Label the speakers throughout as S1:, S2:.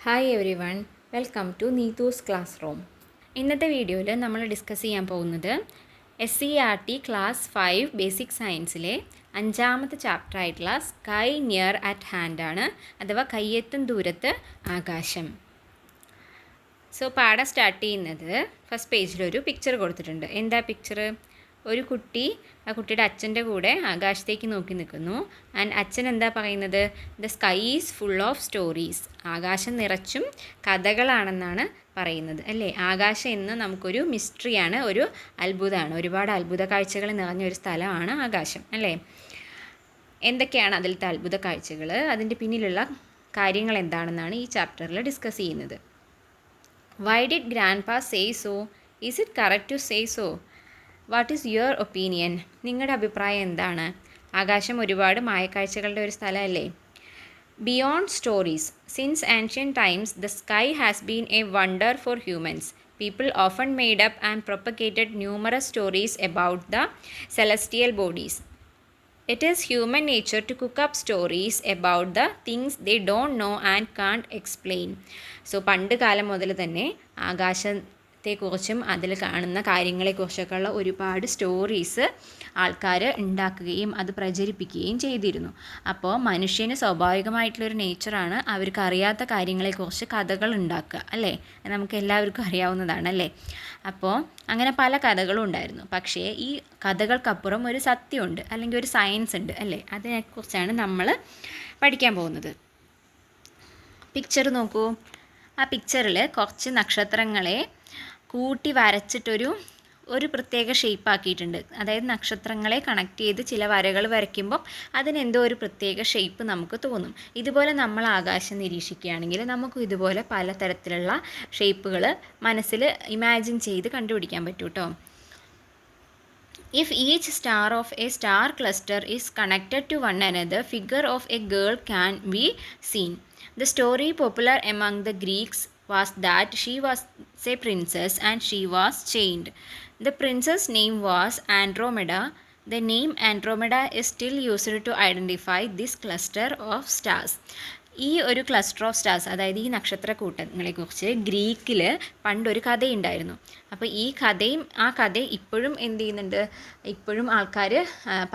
S1: Hi everyone, welcome to നീതൂസ് classroom. ഇന്നത്തെ വീഡിയോയിൽ നമ്മൾ ഡിസ്കസ് ചെയ്യാൻ പോകുന്നത് SCERT ക്ലാസ് 5 ബേസിക് സയൻസിലെ 5ാമത്തെ ചാപ്റ്റർ ആയിട്ടുള്ള സ്കൈ നിയർ അറ്റ് ഹാൻഡ് ആണ്, അഥവാ കയ്യെത്തും ദൂരത്ത് ആകാശം. സോ പാഠം സ്റ്റാർട്ട് ചെയ്യുന്നത് ഫസ്റ്റ് പേജിലൊരു പിക്ചർ കൊടുത്തിട്ടുണ്ട്. എന്താ പിക്ചർ? ഒരു കുട്ടി ആ കുട്ടിയുടെ അച്ഛൻ്റെ കൂടെ ആകാശത്തേക്ക് നോക്കി നിൽക്കുന്നു. ആൻഡ് അച്ഛൻ എന്താ പറയുന്നത്? The sky is full of stories. ആകാശം നിറച്ചും കഥകളാണെന്നാണ് പറയുന്നത്, അല്ലേ? ആകാശം എന്ന് നമുക്കൊരു മിസ്റ്ററിയാണ്, ഒരു അത്ഭുതമാണ്. ഒരുപാട് അത്ഭുത കാഴ്ചകൾ നിറഞ്ഞ ഒരു സ്ഥലമാണ് ആകാശം, അല്ലേ? എന്തൊക്കെയാണ് അതിലത്തെ അത്ഭുത കാഴ്ചകൾ, അതിൻ്റെ പിന്നിലുള്ള കാര്യങ്ങൾ എന്താണെന്നാണ് ഈ ചാപ്റ്ററിൽ ഡിസ്കസ് ചെയ്യുന്നത്. Why did grandpa say so? Is it correct to say so? What is your opinion? നിങ്ങളുടെ അഭിപ്രായം എന്താണ്? ആകാശം ഒരുപാട് മായക്കാഴ്ചകളുടെ ഒരു സ്ഥലമല്ലേ? Beyond stories, since ancient times the sky has been a wonder for humans. People often made up and propagated numerous stories about the celestial bodies. It is human nature to cook up stories about the things they don't know and can't explain. So പണ്ട് കാലം മുതൽ തന്നെ ആകാശത്തെക്കുറിച്ചും അതിൽ കാണുന്ന കാര്യങ്ങളെക്കുറിച്ചൊക്കെയുള്ള ഒരുപാട് stories ആൾക്കാർ ഉണ്ടാക്കുകയും അത് പ്രചരിപ്പിക്കുകയും ചെയ്തിരുന്നു. അപ്പോൾ മനുഷ്യന് സ്വാഭാവികമായിട്ടുള്ളൊരു നേച്ചറാണ് അവർക്ക് അറിയാത്ത കാര്യങ്ങളെക്കുറിച്ച് കഥകൾ ഉണ്ടാക്കുക, അല്ലേ? നമുക്ക് എല്ലാവർക്കും അറിയാവുന്നതാണ്, അല്ലേ? അപ്പോൾ അങ്ങനെ പല കഥകളും ഉണ്ടായിരുന്നു. പക്ഷേ ഈ കഥകൾക്കപ്പുറം ഒരു സത്യമുണ്ട്, അല്ലെങ്കിൽ ഒരു സയൻസ് ഉണ്ട്, അല്ലേ? അതിനെക്കുറിച്ചാണ് നമ്മൾ പഠിക്കാൻ പോകുന്നത്. പിക്ചർ നോക്കൂ. ആ പിക്ചറിൽ കുറച്ച് നക്ഷത്രങ്ങളെ കൂട്ടി വരച്ചിട്ടൊരു പ്രത്യേക ഷേപ്പ് ആക്കിയിട്ടുണ്ട്. അതായത് നക്ഷത്രങ്ങളെ കണക്ട് ചെയ്ത് ചില വരകൾ വരയ്ക്കുമ്പം അതിനെന്തോ ഒരു പ്രത്യേക ഷേപ്പ് നമുക്ക് തോന്നും. ഇതുപോലെ നമ്മൾ ആകാശം നിരീക്ഷിക്കുകയാണെങ്കിൽ നമുക്കും ഇതുപോലെ പലതരത്തിലുള്ള ഷേപ്പുകൾ മനസ്സിൽ ഇമാജിൻ ചെയ്ത് കണ്ടുപിടിക്കാൻ പറ്റും കേട്ടോ. If each star of a star cluster is connected to one another, figure of a girl can be seen. The story popular among the Greeks was that she was a princess and she was chained. The princess' name was Andromeda. The name Andromeda is still used to identify this cluster of stars. ഈ ഒരു cluster of stars, അതായത് ഈ നക്ഷത്രക്കൂട്ടങ്ങളെക്കുറിച്ച് ഗ്രീക്കിൽ പണ്ടൊരു കഥയുണ്ടായിരുന്നു. അപ്പോൾ ഈ കഥ ഇപ്പോഴും എന്ത് ചെയ്യുന്നുണ്ട്? ഇപ്പോഴും ആൾക്കാർ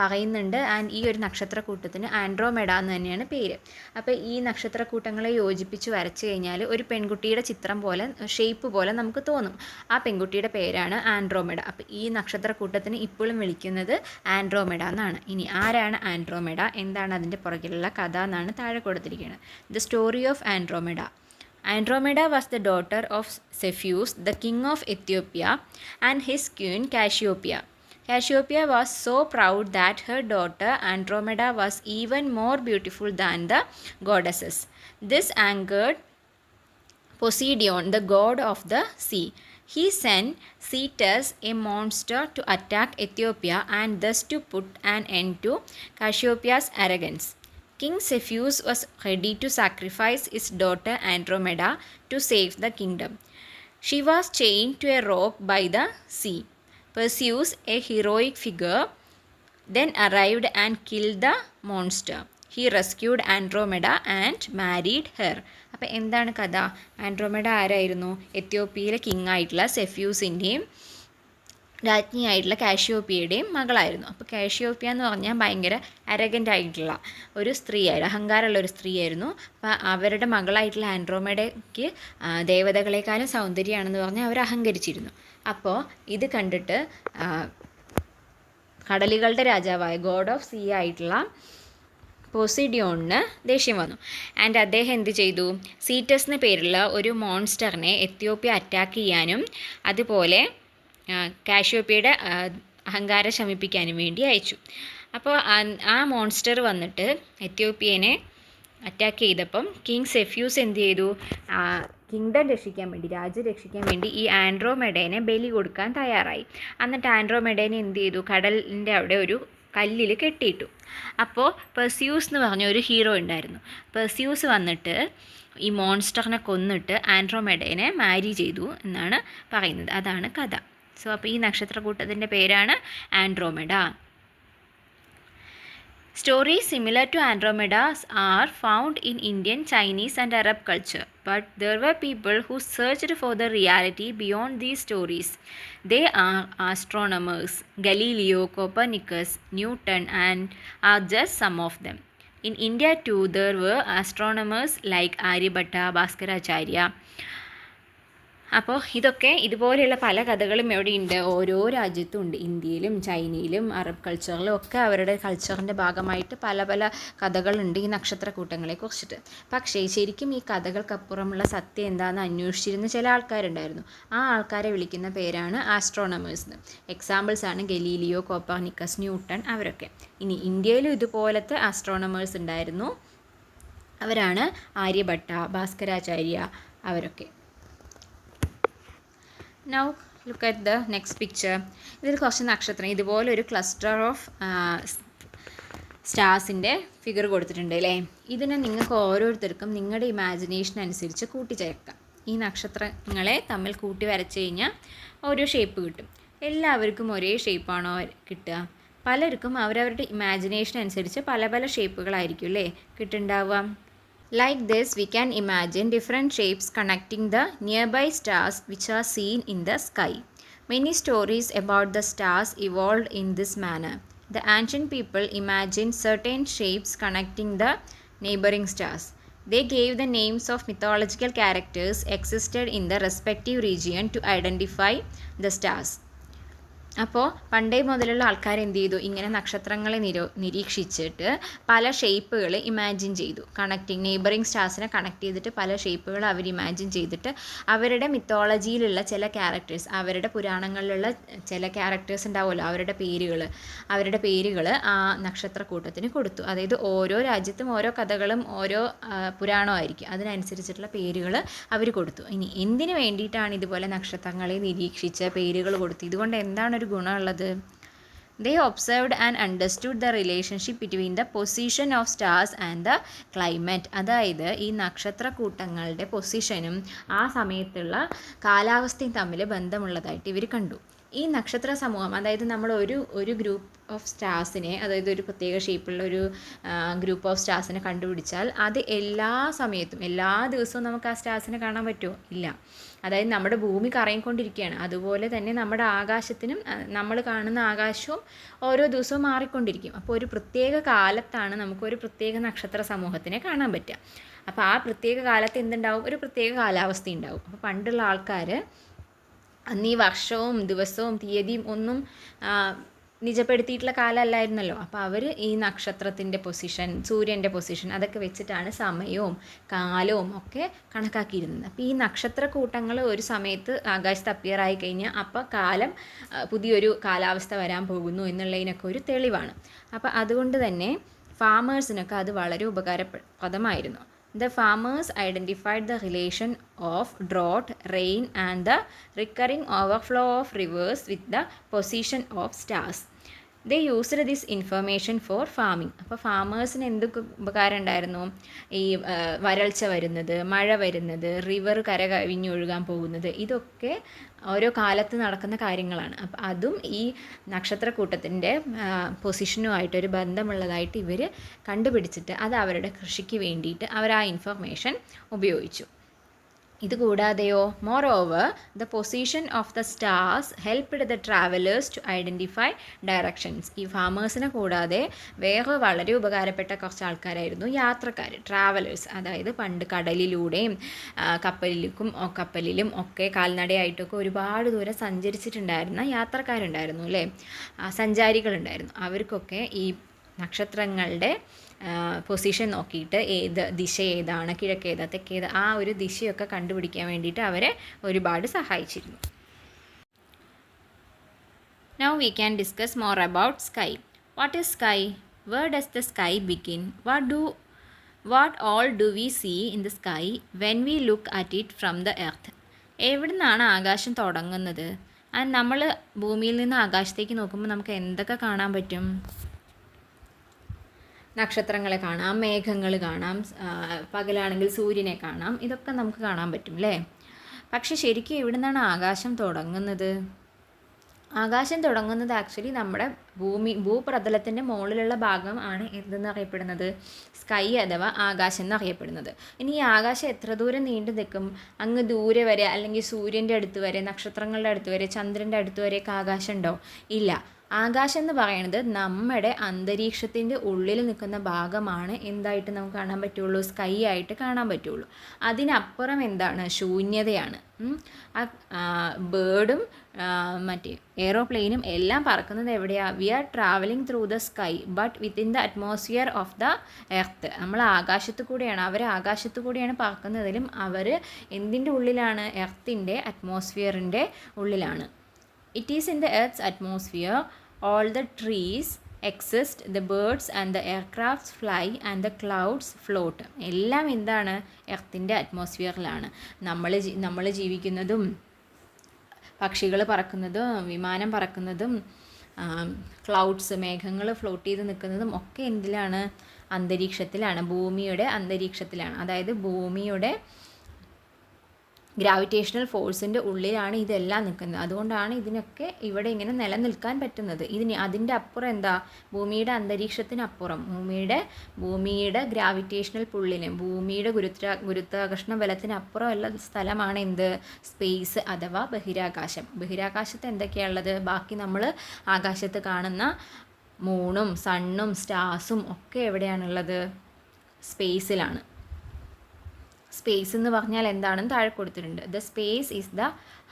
S1: പറയുന്നുണ്ട്. ആൻഡ് ഈ ഒരു നക്ഷത്രക്കൂട്ടത്തിന് ആൻഡ്രോമെഡ എന്ന് തന്നെയാണ് പേര്. അപ്പോൾ ഈ നക്ഷത്രക്കൂട്ടങ്ങളെ യോജിപ്പിച്ച് വരച്ച് കഴിഞ്ഞാൽ ഒരു പെൺകുട്ടിയുടെ ചിത്രം പോലെ, ഷേപ്പ് പോലെ നമുക്ക് തോന്നും. ആ പെൺകുട്ടിയുടെ പേരാണ് ആൻഡ്രോമെഡ. അപ്പോൾ ഈ നക്ഷത്രക്കൂട്ടത്തിന് ഇപ്പോഴും വിളിക്കുന്നത് ആൻഡ്രോമെഡ എന്നാണ്. ഇനി ആരാണ് ആൻഡ്രോമെഡ, എന്താണ് അതിൻ്റെ പുറകിലുള്ള കഥ എന്നാണ് താഴെ കൊടുത്തിരിക്കുന്നത്. The story of Andromeda. Andromeda was the daughter of Cepheus, the king of Ethiopia, and his queen Cassiopeia. Cassiopeia was so proud that her daughter Andromeda was even more beautiful than the goddesses. This angered Poseidon, the god of the sea. He sent Cetus, a monster, to attack Ethiopia and thus to put an end to Cassiopeia's arrogance. King Cepheus was ready to sacrifice his daughter Andromeda to save the kingdom. She was chained to a rock by the sea. Perseus, a heroic figure, then arrived and killed the monster. He rescued Andromeda and married her. അപ്പോൾ എന്താണ് കഥ? ആൻഡ്രോമെഡ ആരായിരുന്നു? എത്യോപ്യയിലെ king ആയിട്ടുള്ള സെഫ്യൂസിൻ്റെയും രാജ്ഞിയായിട്ടുള്ള കാഷ്യോപ്പിയയുടെയും മകളായിരുന്നു. അപ്പോൾ കാഷ്യോപ്പിയ എന്ന് പറഞ്ഞാൽ ഭയങ്കര അരഗൻ്റ് ആയിട്ടുള്ള ഒരു സ്ത്രീയായിരുന്നു, അഹങ്കാരമുള്ള ഒരു സ്ത്രീയായിരുന്നു. അപ്പോൾ അവരുടെ മകളായിട്ടുള്ള ആൻഡ്രോമെഡയ്ക്ക് ദേവതകളെക്കാളും സൗന്ദര്യമാണെന്ന് പറഞ്ഞ് അവർ അഹങ്കരിച്ചിരുന്നു. അപ്പോൾ ഇത് കണ്ടിട്ട് കടലുകളുടെ രാജാവായ ഗോഡ് ഓഫ് സീ ആയിട്ടുള്ള പോസിഡിയോണിന് ദേഷ്യം വന്നു. ആൻഡ് അദ്ദേഹം എന്ത് ചെയ്തു? സീറ്റസ് എന്ന പേരുള്ള ഒരു മോൺസ്റ്ററിനെ എത്യോപ്യ അറ്റാക്ക് ചെയ്യാനും അതുപോലെ കാഷ്യോപ്പിയയുടെ അഹങ്കാരം ശമിപ്പിക്കാനും വേണ്ടി അയച്ചു. അപ്പോൾ ആ മോൺസ്റ്റർ വന്നിട്ട് എത്യോപ്യനെ അറ്റാക്ക് ചെയ്തപ്പം കിങ് സെഫ്യൂസ് എന്ത് ചെയ്തു? കിങ്ഡം രക്ഷിക്കാൻ വേണ്ടി, രാജ്യം രക്ഷിക്കാൻ വേണ്ടി ഈ ആൻഡ്രോമെഡേനെ ബലി കൊടുക്കാൻ തയ്യാറായി. എന്നിട്ട് ആൻഡ്രോമെഡേനെ എന്ത് ചെയ്തു? കടലിൻ്റെ അവിടെ ഒരു കല്ലിൽ കെട്ടിയിട്ടു. അപ്പോൾ പെർസ്യൂസ് എന്ന് പറഞ്ഞ ഒരു ഹീറോ ഉണ്ടായിരുന്നു. പെർസ്യൂസ് വന്നിട്ട് ഈ മോൺസ്റ്ററിനെ കൊന്നിട്ട് ആൻഡ്രോമെഡേനെ മാരി ചെയ്തു എന്നാണ് പറയുന്നത്. അതാണ് കഥ. സോ അപ്പോൾ ഈ നക്ഷത്രക്കൂട്ടത്തിൻ്റെ പേരാണ് ആൻഡ്രോമെഡ. Stories similar to Andromeda's are found in Indian, Chinese, and Arab culture. But there were people who searched for the reality beyond these stories. They are astronomers. Galileo, Copernicus, Newton, and are just some of them. In India too, there were astronomers like Aryabhatta, Bhaskaracharya. അപ്പോൾ ഇതൊക്കെ ഇതുപോലെയുള്ള പല കഥകളും എവിടെയുണ്ട്, ഓരോ രാജ്യത്തും ഉണ്ട്. ഇന്ത്യയിലും ചൈനയിലും അറബ് കൾച്ചറിലും ഒക്കെ അവരുടെ കൾച്ചറിൻ്റെ ഭാഗമായിട്ട് പല പല കഥകളുണ്ട് ഈ നക്ഷത്രക്കൂട്ടങ്ങളെ കുറിച്ചിട്ട്. പക്ഷേ ശരിക്കും ഈ കഥകൾക്കപ്പുറമുള്ള സത്യം എന്താണെന്ന് അന്വേഷിച്ചിരുന്ന ചില ആൾക്കാരുണ്ടായിരുന്നു. ആ ആൾക്കാരെ വിളിക്കുന്ന പേരാണ് ആസ്ട്രോണമേഴ്സ്. എക്സാമ്പിൾസാണ് ഗലീലിയോ, കോപ്പർനിക്കസ്, ന്യൂട്ടൺ, അവരൊക്കെ. ഇനി ഇന്ത്യയിലും ഇതുപോലത്തെ ആസ്ട്രോണമേഴ്സ് ഉണ്ടായിരുന്നു. അവരാണ് ആര്യഭട്ട, ഭാസ്കരാചാര്യ, അവരൊക്കെ. Now look at the next picture. ഇതിൽ കുറച്ച് നക്ഷത്രം ഇതുപോലെ ഒരു ക്ലസ്റ്റർ ഓഫ് സ്റ്റാർസിൻ്റെ ഫിഗർ കൊടുത്തിട്ടുണ്ട് അല്ലേ. ഇതിനെ നിങ്ങൾക്ക് ഓരോരുത്തർക്കും നിങ്ങളുടെ ഇമാജിനേഷൻ അനുസരിച്ച് കൂട്ടിച്ചേർക്കാം. ഈ നക്ഷത്രങ്ങളെ തമ്മിൽ കൂട്ടി വരച്ച് കഴിഞ്ഞാൽ ഓരോ ഷേപ്പ് കിട്ടും. എല്ലാവർക്കും ഒരേ ഷേപ്പാണോ കിട്ടുക? പലർക്കും അവരവരുടെ ഇമാജിനേഷൻ അനുസരിച്ച് പല പല ഷേപ്പുകളായിരിക്കും അല്ലേ കിട്ടുന്നുണ്ടാവുക. Like this, we can imagine different shapes connecting the nearby stars which are seen in the sky. Many stories about the stars evolved in this manner. The ancient people imagined certain shapes connecting the neighboring stars. They gave the names of mythological characters existed in the respective region to identify the stars. അപ്പോൾ പണ്ടേ മുതലുള്ള ആൾക്കാർ എന്ത് ചെയ്തു, ഇങ്ങനെ നക്ഷത്രങ്ങളെ നിരീക്ഷിച്ചിട്ട് പല ഷേപ്പുകൾ imagine ചെയ്തു. നെയ്ബറിങ് സ്റ്റാർസിനെ കണക്ട് ചെയ്തിട്ട് പല ഷേപ്പുകൾ അവർ ഇമാജിൻ ചെയ്തിട്ട് അവരുടെ മിത്തോളജിയിലുള്ള ചില ക്യാരക്ടേഴ്സ്, അവരുടെ പുരാണങ്ങളിലുള്ള ചില ക്യാരക്ടേഴ്സ് ഉണ്ടാവുമല്ലോ, അവരുടെ പേരുകൾ ആ നക്ഷത്രക്കൂട്ടത്തിന് കൊടുത്തു. അതായത് ഓരോ രാജ്യത്തും ഓരോ കഥകളും ഓരോ പുരാണമായിരിക്കും, അതിനനുസരിച്ചിട്ടുള്ള പേരുകൾ അവർ കൊടുത്തു. ഇനി എന്തിനു വേണ്ടിയിട്ടാണ് ഇതുപോലെ നക്ഷത്രങ്ങളെ നിരീക്ഷിച്ച് പേരുകൾ കൊടുത്തു? ഇതുകൊണ്ട് എന്താണ് ഗുണമുള്ളത്? They observed and understood the relationship between the position of stars and the climate. അതായത് ഈ നക്ഷത്രക്കൂട്ടങ്ങളുടെ പൊസിഷനും ആ സമയത്തുള്ള കാലാവസ്ഥയും തമ്മിൽ ബന്ധമുള്ളതായിട്ട് ഇവർ കണ്ടു. ഈ നക്ഷത്ര സമൂഹം, അതായത് നമ്മൾ ഒരു ഗ്രൂപ്പ് ഓഫ് സ്റ്റാർസിനെ, അതായത് ഒരു പ്രത്യേക ഷേപ്പുള്ള ഒരു ഗ്രൂപ്പ് ഓഫ് സ്റ്റാർസിനെ കണ്ടുപിടിച്ചാൽ അത് എല്ലാ സമയത്തും എല്ലാ ദിവസവും നമുക്ക് ആ സ്റ്റാർസിനെ കാണാൻ പറ്റുമോ? ഇല്ല. അതായത് നമ്മുടെ ഭൂമി കറങ്ങിക്കൊണ്ടിരിക്കുകയാണ്, അതുപോലെ തന്നെ നമ്മുടെ ആകാശത്തിനും, നമ്മൾ കാണുന്ന ആകാശവും ഓരോ ദിവസവും മാറിക്കൊണ്ടിരിക്കും. അപ്പോൾ ഒരു പ്രത്യേക കാലത്താണ് നമുക്കൊരു പ്രത്യേക നക്ഷത്ര സമൂഹത്തിനെ കാണാൻ പറ്റുക. അപ്പോൾ ആ പ്രത്യേക കാലത്ത് എന്തുണ്ടാവും? ഒരു പ്രത്യേക കാലാവസ്ഥ ഉണ്ടാവും. അപ്പോൾ പണ്ടുള്ള ആൾക്കാർ അന്ന് ഈ വർഷവും ദിവസവും തീയതിയും ഒന്നും നിജപ്പെടുത്തിയിട്ടുള്ള കാലമല്ലായിരുന്നല്ലോ. അപ്പോൾ അവർ ഈ നക്ഷത്രത്തിൻ്റെ പൊസിഷൻ, സൂര്യൻ്റെ പൊസിഷൻ, അതൊക്കെ വെച്ചിട്ടാണ് സമയവും കാലവും ഒക്കെ കണക്കാക്കിയിരുന്നത്. അപ്പോൾ ഈ നക്ഷത്രക്കൂട്ടങ്ങൾ ഒരു സമയത്ത് ആകാശത്ത് അപ്പിയർ ആയി കഴിഞ്ഞാൽ അപ്പോൾ കാലം, പുതിയൊരു കാലാവസ്ഥ വരാൻ പോകുന്നു എന്നുള്ളതിനൊക്കെ ഒരു തെളിവാണ്. അപ്പോൾ അതുകൊണ്ട് തന്നെ ഫാമേഴ്സിനൊക്കെ അത് വളരെ ഉപകാരപ്രദമായിരുന്നു. The farmers identified the relation of drought, rain, and the recurring overflow of rivers with the position of stars. They used this information for farming. അപ്പോൾ ഫാമേഴ്സിന് എന്തൊക്കെ ഉപകാരം ഉണ്ടായിരുന്നു? ഈ വരൾച്ച വരുന്നത്, മഴ വരുന്നത്, റിവർ കവിഞ്ഞൊഴുകാൻ പോകുന്നത്, ഇതൊക്കെ ഓരോ കാലത്ത് നടക്കുന്ന കാര്യങ്ങളാണ്. അപ്പം അതും ഈ നക്ഷത്രക്കൂട്ടത്തിൻ്റെ പൊസിഷനുമായിട്ടൊരു ബന്ധമുള്ളതായിട്ട് ഇവർ കണ്ടുപിടിച്ചിട്ട് അത് അവരുടെ കൃഷിക്ക് വേണ്ടിയിട്ട് അവർ ആ ഇൻഫർമേഷൻ ഉപയോഗിച്ചു. ഇതുകൂടാതെയോ, moreover the position of the stars helped the travellers to identify directions. ഈ ഫാമേഴ്സിനെ കൂടാതെ വേറെ വളരെ ഉപകാരപ്പെട്ട കുറച്ച് ആൾക്കാരായിരുന്നു യാത്രക്കാർ, ട്രാവലേഴ്സ്. അതായത് പണ്ട് കടലിലൂടെയും കപ്പലിലും ഒക്കെ കാൽനടയായിട്ടൊക്കെ ഒരുപാട് ദൂരം സഞ്ചരിച്ചിട്ടുണ്ടായിരുന്ന യാത്രക്കാരുണ്ടായിരുന്നു അല്ലേ, സഞ്ചാരികളുണ്ടായിരുന്നു. അവർക്കൊക്കെ ഈ നക്ഷത്രങ്ങളുടെ പൊസിഷൻ നോക്കിയിട്ട് ദിശ ഏതാണ്, കിഴക്കേതാ തെക്കേതാ, ആ ഒരു ദിശയൊക്കെ കണ്ടുപിടിക്കാൻ വേണ്ടിയിട്ട് അവരെ ഒരുപാട് സഹായിച്ചിരുന്നു. Now we can discuss more about sky. What is sky? Where does the sky begin? What all do we see in the sky when we look at it from the earth? എവിടെ നിന്നാണ് ആകാശം തുടങ്ങുന്നത്? And നമ്മൾ ഭൂമിയിൽ നിന്ന് ആകാശത്തേക്ക് നോക്കുമ്പോൾ നമുക്ക് എന്തൊക്കെ കാണാൻ പറ്റും? നക്ഷത്രങ്ങളെ കാണാം, മേഘങ്ങൾ കാണാം, പകലാണെങ്കിൽ സൂര്യനെ കാണാം, ഇതൊക്കെ നമുക്ക് കാണാൻ പറ്റും അല്ലേ. പക്ഷെ ശരിക്കും എവിടെ നിന്നാണ് ആകാശം തുടങ്ങുന്നത്? ആകാശം തുടങ്ങുന്നത് ആക്ച്വലി നമ്മുടെ ഭൂപ്രതലത്തിൻ്റെ മുകളിലുള്ള ഭാഗം ആണ് എന്തെന്ന് അറിയപ്പെടുന്നത്, സ്കൈ അഥവാ ആകാശം എന്നറിയപ്പെടുന്നത്. ഇനി ഈ ആകാശം എത്ര ദൂരം നീണ്ടു നിൽക്കും? അങ്ങ് ദൂരെ വരെ, അല്ലെങ്കിൽ സൂര്യൻ്റെ അടുത്ത് വരെ, നക്ഷത്രങ്ങളുടെ അടുത്ത് വരെ, ചന്ദ്രൻ്റെ അടുത്ത് വരെയൊക്കെ ആകാശം ഉണ്ടോ? ഇല്ല. ആകാശം എന്ന് പറയുന്നത് നമ്മുടെ അന്തരീക്ഷത്തിൻ്റെ ഉള്ളിൽ നിൽക്കുന്ന ഭാഗമാണ് എന്തായിട്ട് നമുക്ക് കാണാൻ പറ്റുള്ളൂ, സ്കൈ ആയിട്ട് കാണാൻ പറ്റുള്ളൂ. അതിനപ്പുറം എന്താണ്? ശൂന്യതയാണ്. ബേർഡും മറ്റേ എയ്റോപ്ലെയിനും എല്ലാം പറക്കുന്നത് എവിടെയാണ്? We are travelling through the sky but within the atmosphere of the earth. നമ്മൾ ആകാശത്തു കൂടെയാണ്, അവർ ആകാശത്തു കൂടെയാണ് പറക്കുന്നതിലും അവർ എന്തിൻ്റെ ഉള്ളിലാണ്? എർത്തിൻ്റെ അറ്റ്മോസ്ഫിയറിൻ്റെ ഉള്ളിലാണ്. It is in the Earth's atmosphere all the trees exist, the birds and the aircrafts fly and the clouds float. എല്ലാം എന്താണ്? എർത്തിൻ്റെ അറ്റ്മോസ്ഫിയറിലാണ്. നമ്മൾ ജീവിക്കുന്നതും പക്ഷികൾ പറക്കുന്നതും വിമാനം പറക്കുന്നതും ക്ലൗഡ്സ് മേഘങ്ങൾ ഫ്ലോട്ട് ചെയ്ത് നിൽക്കുന്നതും ഒക്കെ എന്തിലാണ്? അന്തരീക്ഷത്തിലാണ്, ഭൂമിയുടെ അന്തരീക്ഷത്തിലാണ്. അതായത് ഭൂമിയുടെ ഗ്രാവിറ്റേഷണൽ ഫോഴ്സിൻ്റെ ഉള്ളിലാണ് ഇതെല്ലാം നിൽക്കുന്നത്. അതുകൊണ്ടാണ് ഇതിനൊക്കെ ഇവിടെ ഇങ്ങനെ നിലനിൽക്കാൻ പറ്റുന്നത്. അതിൻ്റെ അപ്പുറം എന്താ? ഭൂമിയുടെ അന്തരീക്ഷത്തിനപ്പുറം, ഭൂമിയുടെ ഗ്രാവിറ്റേഷണൽ പുള്ളിന്, ഭൂമിയുടെ ഗുരുത്വാകർഷണ ബലത്തിനപ്പുറം ഉള്ള സ്ഥലമാണ് എന്ത്? സ്പേസ് അഥവാ ബഹിരാകാശം. ബഹിരാകാശത്ത് എന്തൊക്കെയാണുള്ളത്? ബാക്കി നമ്മൾ ആകാശത്ത് കാണുന്ന മൂണും സണ്ണും സ്റ്റാർസും ഒക്കെ എവിടെയാണുള്ളത്? സ്പേസിലാണ്. സ്പേസ് എന്ന് പറഞ്ഞാൽ എന്താണെന്ന് താഴെ കൊടുത്തിട്ടുണ്ട്. The space is the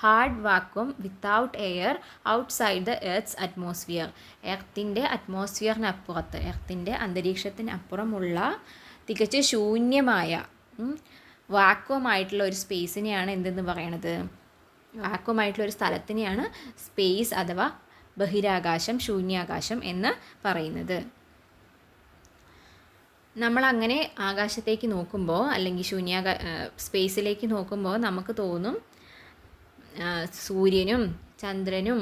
S1: hard vacuum without air outside the earth's atmosphere. എർത്തിൻ്റെ അറ്റ്മോസ്ഫിയറിനപ്പുറത്ത്, എർത്തിൻ്റെ അന്തരീക്ഷത്തിനപ്പുറമുള്ള തികച്ച് ശൂന്യമായ വാക്വമായിട്ടുള്ള ഒരു സ്പേസിനെയാണ് എന്തെന്ന് പറയണത്? വാക്വമായിട്ടുള്ള ഒരു സ്ഥലത്തിനെയാണ് സ്പേസ് അഥവാ ബഹിരാകാശം, ശൂന്യാകാശം എന്ന് പറയുന്നത്. നമ്മളങ്ങനെ ആകാശത്തേക്ക് നോക്കുമ്പോൾ, അല്ലെങ്കിൽ സ്പേസിലേക്ക് നോക്കുമ്പോൾ നമുക്ക് തോന്നും സൂര്യനും ചന്ദ്രനും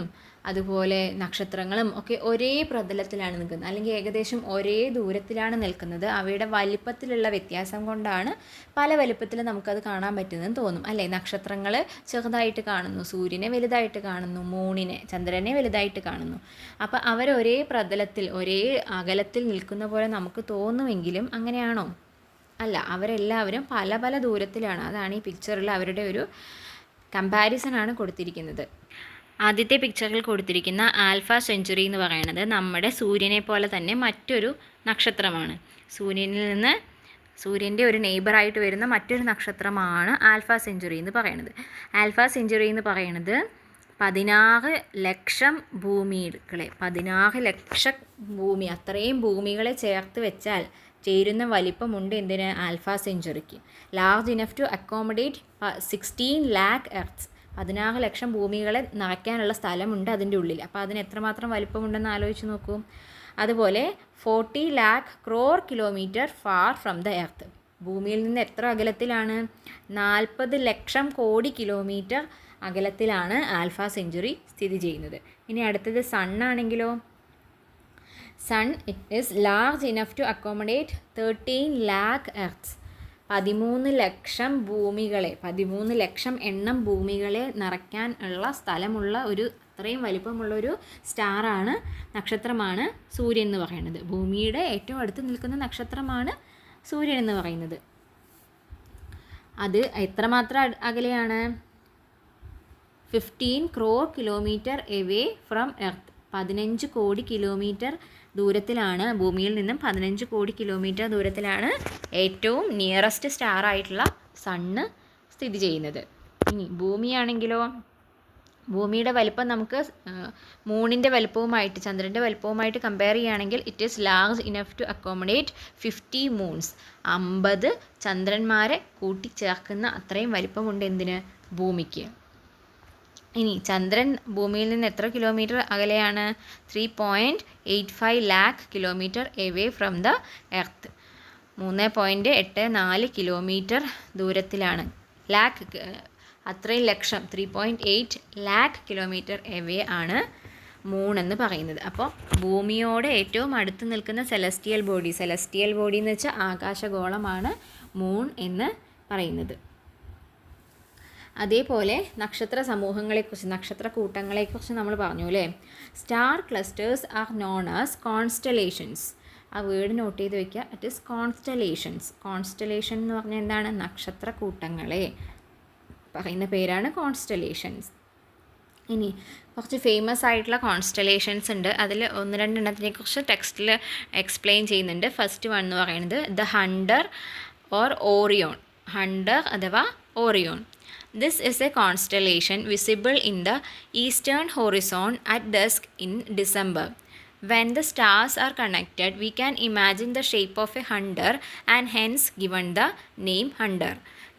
S1: അതുപോലെ നക്ഷത്രങ്ങളും ഒക്കെ ഒരേ പ്രതലത്തിലാണ് നിൽക്കുന്നത്, അല്ലെങ്കിൽ ഏകദേശം ഒരേ ദൂരത്തിലാണ് നിൽക്കുന്നത്. അവയുടെ വലിപ്പത്തിലുള്ള വ്യത്യാസം കൊണ്ടാണ് പല വലിപ്പത്തിൽ നമുക്കത് കാണാൻ പറ്റുന്നതെന്ന് തോന്നും, അല്ലേ? നക്ഷത്രങ്ങൾ ചെറുതായിട്ട് കാണുന്നു, സൂര്യനെ വലുതായിട്ട് കാണുന്നു, ചന്ദ്രനെ വലുതായിട്ട് കാണുന്നു. അപ്പോൾ അവർ ഒരേ പ്രതലത്തിൽ, ഒരേ അകലത്തിൽ നിൽക്കുന്ന പോലെ നമുക്ക് തോന്നുമെങ്കിലും അങ്ങനെയാണോ? അല്ല, അവരെല്ലാവരും പല പല ദൂരത്തിലാണ്. അതാണ് ഈ പിക്ചറിൽ അവരുടെ ഒരു കമ്പാരിസൺ ആണ് കൊടുത്തിരിക്കുന്നത്. ആദ്യത്തെ പിക്ചറിൽ കൊടുത്തിരിക്കുന്ന ആൽഫ സെഞ്ചുറി എന്ന് പറയുന്നത് നമ്മുടെ സൂര്യനെ പോലെ തന്നെ മറ്റൊരു നക്ഷത്രമാണ്. സൂര്യൻ്റെ ഒരു നെയ്ബറായിട്ട് വരുന്ന മറ്റൊരു നക്ഷത്രമാണ് ആൽഫ സെഞ്ചുറി എന്ന് പറയുന്നത്. ആൽഫ സെഞ്ചുറി എന്ന് പറയുന്നത് 16 ലക്ഷം ഭൂമികളെ, 16 ലക്ഷം ഭൂമി, അത്രയും ഭൂമികളെ ചേർത്ത് വെച്ചാൽ ചേരുന്ന വലിപ്പമുണ്ട് എന്തിന്? ആൽഫ സെഞ്ചുറിക്ക്. Large enough to accommodate 16 lakh earths. 16 ലക്ഷം ഭൂമികളെ നിറയ്ക്കാനുള്ള സ്ഥലമുണ്ട് അതിൻ്റെ ഉള്ളിൽ. അപ്പോൾ അതിന് എത്രമാത്രം വലിപ്പമുണ്ടെന്ന് ആലോചിച്ച് നോക്കൂ. അതുപോലെ 40 lakh crore kilometre far from the earth. ഭൂമിയിൽ നിന്ന് എത്ര അകലത്തിലാണ്? 40 lakh crore kilometre അകലത്തിലാണ് alpha century സ്ഥിതി ചെയ്യുന്നത്. ഇനി അടുത്തത് സണ്ണാണെങ്കിലോ, sun it is large enough to accommodate 13 lakh earths. 13 ലക്ഷം ഭൂമികളെ, 13 ലക്ഷം എണ്ണം ഭൂമികളെ നിറയ്ക്കാൻ ഉള്ള സ്ഥലമുള്ള ഒരു, അത്രയും വലിപ്പമുള്ളൊരു സ്റ്റാറാണ്, നക്ഷത്രമാണ് സൂര്യൻ എന്ന് പറയുന്നത്. ഭൂമിയുടെ ഏറ്റവും അടുത്ത് നിൽക്കുന്ന നക്ഷത്രമാണ് സൂര്യൻ എന്ന് പറയുന്നത്. അത് എത്രമാത്രം അകലെയാണ്? 15 crore kilometre away from earth. 15 കോടി കിലോമീറ്റർ ദൂരത്തിലാണ്, ഭൂമിയിൽ നിന്നും 15 കോടി കിലോമീറ്റർ ദൂരത്തിലാണ് ഏറ്റവും നിയറസ്റ്റ് സ്റ്റാർ ആയിട്ടുള്ള സണ്ണ് സ്ഥിതി ചെയ്യുന്നത്. ഇനി ഭൂമിയാണെങ്കിലോ, ഭൂമിയുടെ വലിപ്പം നമുക്ക് മൂണിൻ്റെ വലിപ്പവുമായിട്ട്, ചന്ദ്രൻ്റെ വലിപ്പവുമായിട്ട് കമ്പയർ ചെയ്യുകയാണെങ്കിൽ it is large enough to accommodate 50 moons. 50 ചന്ദ്രന്മാരെ കൂട്ടിച്ചേർക്കുന്ന അത്രയും വലിപ്പമുണ്ട് എന്തിന്? ഭൂമിക്ക്. ഇനി ചന്ദ്രൻ ഭൂമിയിൽ നിന്ന് എത്ര കിലോമീറ്റർ അകലെയാണ്? 3.85 lakh kilometre away from the earth. 3.84 kilometre ദൂരത്തിലാണ്. അത്രയും ലക്ഷം, 3.8 lakh കിലോമീറ്റർ എവേ ആണ് മൂൺ എന്ന് പറയുന്നത്. അപ്പോൾ ഭൂമിയോട് ഏറ്റവും അടുത്ത് നിൽക്കുന്ന സെലസ്റ്റിയൽ ബോഡി എന്ന് വെച്ചാൽ ആകാശഗോളമാണ് മൂൺ എന്ന് പറയുന്നത്. അതേപോലെ നക്ഷത്ര സമൂഹങ്ങളെക്കുറിച്ച്, നക്ഷത്ര കൂട്ടങ്ങളെക്കുറിച്ച് നമ്മൾ പറഞ്ഞു അല്ലേ. Star clusters are known as constellations. ആ വേർഡ് നോട്ട് ചെയ്ത് വയ്ക്കുക. It is constellations. കോൺസ്റ്റലേഷൻ എന്ന് പറഞ്ഞാൽ എന്താണ്? നക്ഷത്ര കൂട്ടങ്ങളെ പറയുന്ന പേരാണ് കോൺസ്റ്റലേഷൻസ്. ഇനി കുറച്ച് ഫേമസ് ആയിട്ടുള്ള കോൺസ്റ്റലേഷൻസ് ഉണ്ട്. അതിൽ 1-2 എണ്ണത്തിനെക്കുറിച്ച് ടെക്സ്റ്റിൽ എക്സ്പ്ലെയിൻ ചെയ്യുന്നുണ്ട്. ഫസ്റ്റ് വൺ എന്ന് പറയുന്നത് the Hunter or Orion. Hunter അഥവാ Orion. This is a constellation visible in the eastern horizon at dusk in December. When the stars are connected, we can imagine the shape of a hunter and hence given the name hunter.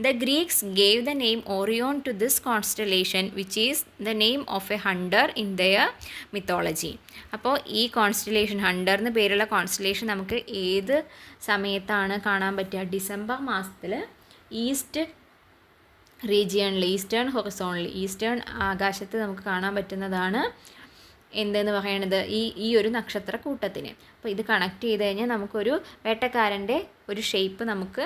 S1: The Greeks gave the name Orion to this constellation, which is the name of a hunter in their mythology. അപ്പോൾ ഈ constellation, Hunter എന്ന് പേരുള്ള constellation നമുക്ക് ഏത് സമയത്താണ് കാണാൻ പറ്റുക? December മാസത്തിൽ ഈസ്റ്റ് റീജിയണിൽ, ഈസ്റ്റേൺ ഹൊറിസോണിൽ, ഈസ്റ്റേൺ ആകാശത്ത് നമുക്ക് കാണാൻ പറ്റുന്നതാണ് എന്തെന്ന് പറയണത്? ഈ ഒരു നക്ഷത്ര കൂട്ടത്തിന്. അപ്പോൾ ഇത് കണക്ട് ചെയ്ത് കഴിഞ്ഞാൽ നമുക്കൊരു വേട്ടക്കാരൻ്റെ ഒരു ഷേപ്പ് നമുക്ക്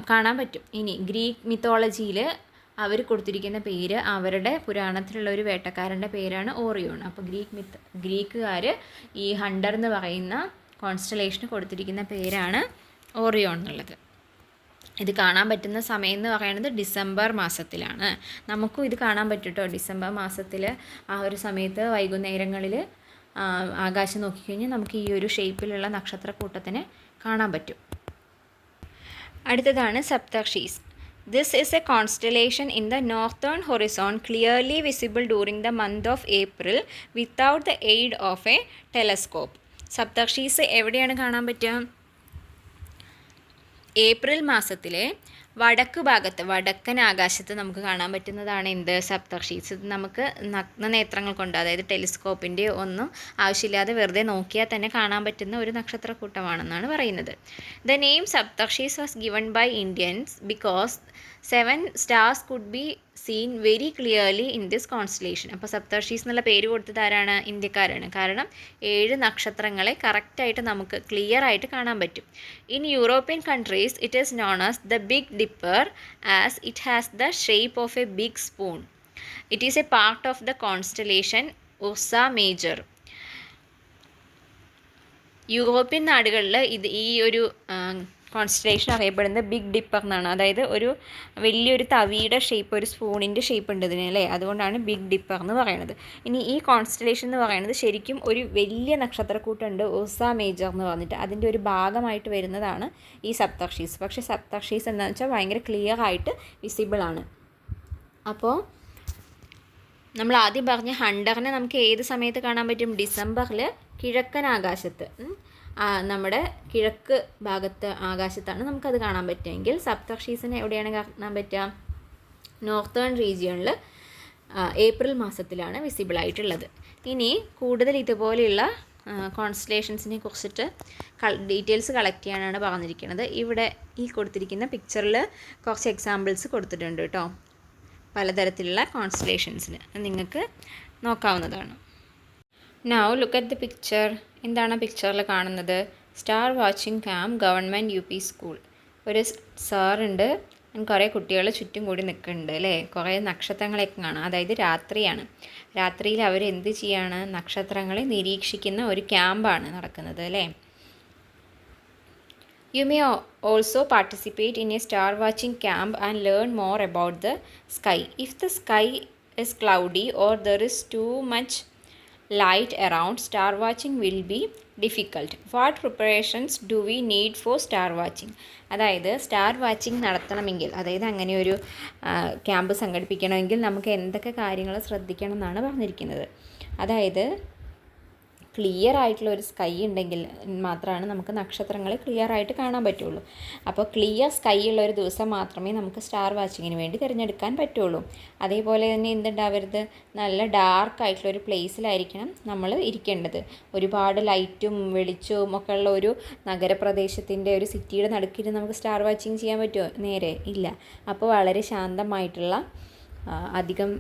S1: കാണാൻ പറ്റും. ഇനി ഗ്രീക്ക് മിത്തോളജിയിൽ അവർ കൊടുത്തിരിക്കുന്ന പേര്, അവരുടെ പുരാണത്തിലുള്ള ഒരു വേട്ടക്കാരൻ്റെ പേരാണ് ഓറിയോൺ. അപ്പോൾ ഗ്രീക്കുകാർ ഈ ഹണ്ടർ എന്ന് പറയുന്ന കോൺസ്റ്റലേഷന് കൊടുത്തിരിക്കുന്ന പേരാണ് ഓറിയോൺ എന്നുള്ളത്. ഇത് കാണാൻ പറ്റുന്ന സമയം എന്ന് പറയുന്നത് ഡിസംബർ മാസത്തിലാണ്. നമുക്കും ഇത് കാണാൻ പറ്റും കേട്ടോ. ഡിസംബർ മാസത്തിൽ ആ ഒരു സമയത്ത് വൈകുന്നേരങ്ങളിൽ ആകാശം നോക്കിക്കഴിഞ്ഞാൽ നമുക്ക് ഈ ഒരു ഷേപ്പിലുള്ള നക്ഷത്രക്കൂട്ടത്തിനെ കാണാൻ പറ്റും. അടുത്തതാണ് സപ്തർഷീസ്. This is a constellation in the northern horizon clearly visible during the month of April without the aid of a telescope. സപ്തർഷീസ് എവിടെയാണ് കാണാൻ പറ്റുക? ഏപ്രിൽ മാസത്തിലെ വടക്ക് ഭാഗത്ത്, വടക്കൻ ആകാശത്ത് നമുക്ക് കാണാൻ പറ്റുന്നതാണ് എന്ത്? സപ്തർഷീസ്. ഇത് നമുക്ക് നഗ്നനേത്രങ്ങൾ കൊണ്ട്, അതായത് ടെലിസ്കോപ്പിൻ്റെ ഒന്നും ആവശ്യമില്ലാതെ വെറുതെ നോക്കിയാൽ തന്നെ കാണാൻ പറ്റുന്ന ഒരു നക്ഷത്രക്കൂട്ടമാണെന്നാണ് പറയുന്നത്. The name Saptarshis was given by Indians because 7 stars could be seen very clearly in this constellation. അപ്പോൾ സപ്തർഷീസ് എന്നുള്ള പേര് കൊടുത്തത് ആരാണ്? ഇന്ത്യക്കാരാണ്. കാരണം 7 നക്ഷത്രങ്ങളെ കറക്റ്റായിട്ട് നമുക്ക് ക്ലിയർ ആയിട്ട് കാണാൻ പറ്റും. In European countries it is known as the Big Dipper as it has the shape of a big spoon. It is a part of the constellation Ursa Major. European നാടുകളിൽ ഈ ഒരു കോൺസ്റ്റലേഷൻ അറിയപ്പെടുന്നത് big Dipper എന്നാണ്. അതായത് ഒരു വലിയൊരു തവിയുടെ shape, ഒരു സ്പൂണിൻ്റെ shape ഉണ്ട് ഇതിന് അല്ലേ, അതുകൊണ്ടാണ് ബിഗ് ഡിപ്പർ എന്ന് പറയുന്നത്. ഇനി ഈ കോൺസ്റ്റലേഷൻ എന്ന് പറയുന്നത് ശരിക്കും ഒരു വലിയ നക്ഷത്രക്കൂട്ടുണ്ട് ഉർസ മേജർ എന്ന് പറഞ്ഞിട്ട്, അതിൻ്റെ ഒരു ഭാഗമായിട്ട് വരുന്നതാണ് ഈ സപ്തർഷീസ്. പക്ഷേ സപ്തർഷീസ് എന്താണെന്ന് വെച്ചാൽ ഭയങ്കര ക്ലിയർ ആയിട്ട് വിസിബിളാണ്. അപ്പോൾ നമ്മൾ ആദ്യം പറഞ്ഞ ഹണ്ടറിനെ നമുക്ക് ഏത് സമയത്ത് കാണാൻ പറ്റും? ഡിസംബറിൽ കിഴക്കൻ ആകാശത്ത്, നമ്മുടെ കിഴക്ക് ഭാഗത്ത് ആകാശത്താണ് നമുക്കത് കാണാൻ പറ്റുമെങ്കിൽ സപ്തർഷീസിനെ എവിടെയാണ് കാണാൻ പറ്റുക? നോർത്തേൺ റീജിയണിൽ ഏപ്രിൽ മാസത്തിലാണ് വിസിബിൾ ആയിട്ടുള്ളത്. ഇനി കൂടുതൽ ഇതുപോലെയുള്ള കോൺസ്റ്റലേഷൻസിനെ കുറിച്ചിട്ട് ഡീറ്റെയിൽസ് കളക്ട് ചെയ്യാനാണ് പറഞ്ഞിരിക്കുന്നത്. ഇവിടെ ഈ കൊടുത്തിരിക്കുന്ന പിക്ചറിൽ കുറച്ച് എക്സാമ്പിൾസ് കൊടുത്തിട്ടുണ്ട് കേട്ടോ, പലതരത്തിലുള്ള കോൺസ്റ്റലേഷൻസിന് നിങ്ങൾക്ക് നോക്കാവുന്നതാണ്. Now look at the picture. എന്താണ് പിക്ചറിൽ കാണുന്നത്? Star watching camp government UP school. ഒരു സാറുണ്ട്, കുറേ കുട്ടികൾ ചുറ്റും കൂടി നിൽക്കുന്നുണ്ട് അല്ലേ. കുറേ നക്ഷത്രങ്ങളൊക്കെ കാണാം. അതായത് രാത്രിയാണ്. രാത്രിയിൽ അവർ എന്ത് ചെയ്യാണ്? നക്ഷത്രങ്ങളെ നിരീക്ഷിക്കുന്ന ഒരു ക്യാമ്പാണ് നടക്കുന്നത് അല്ലേ. You may also participate in a star watching camp and learn more about the sky. If the sky is cloudy or there is too much light around, star watching will be difficult. What preparations do we need for star watching? അതായത് star watching നടത്തണമെങ്കിൽ, അതായത് അങ്ങനെ ഒരു camp സംഘടിപ്പിക്കണമെങ്കിൽ നമുക്ക് എന്തൊക്കെ കാര്യങ്ങൾ ശ്രദ്ധിക്കണം എന്നാണ് പറഞ്ഞിരിക്കുന്നത്. അതായത് ക്ലിയർ ആയിട്ടുള്ള ഒരു സ്കൈ ഉണ്ടെങ്കിൽ മാത്രമാണ് നമുക്ക് നക്ഷത്രങ്ങളെ ക്ലിയർ ആയിട്ട് കാണാൻ പറ്റുള്ളൂ. അപ്പോൾ ക്ലിയർ സ്കൈ ഉള്ള ഒരു ദിവസം മാത്രമേ നമുക്ക് സ്റ്റാർ വാച്ചിങ്ങിന് വേണ്ടി തിരഞ്ഞെടുക്കാൻ പറ്റുള്ളൂ. അതേപോലെ തന്നെ എന്തുണ്ടാവരുത്? നല്ല ഡാർക്ക് ആയിട്ടുള്ള ഒരു പ്ലേസിലായിരിക്കണം നമ്മൾ ഇരിക്കേണ്ടത്. ഒരുപാട് ലൈറ്റും വെളിച്ചവും ഒക്കെ ഉള്ള ഒരു നഗരപ്രദേശത്തിൻ്റെ, ഒരു സിറ്റിയുടെ നടുക്കിൽ നമുക്ക് സ്റ്റാർ വാച്ചിങ് ചെയ്യാൻ പറ്റുമോ? നേരെ ഇല്ല. അപ്പോൾ വളരെ ശാന്തമായിട്ടുള്ള, അധികം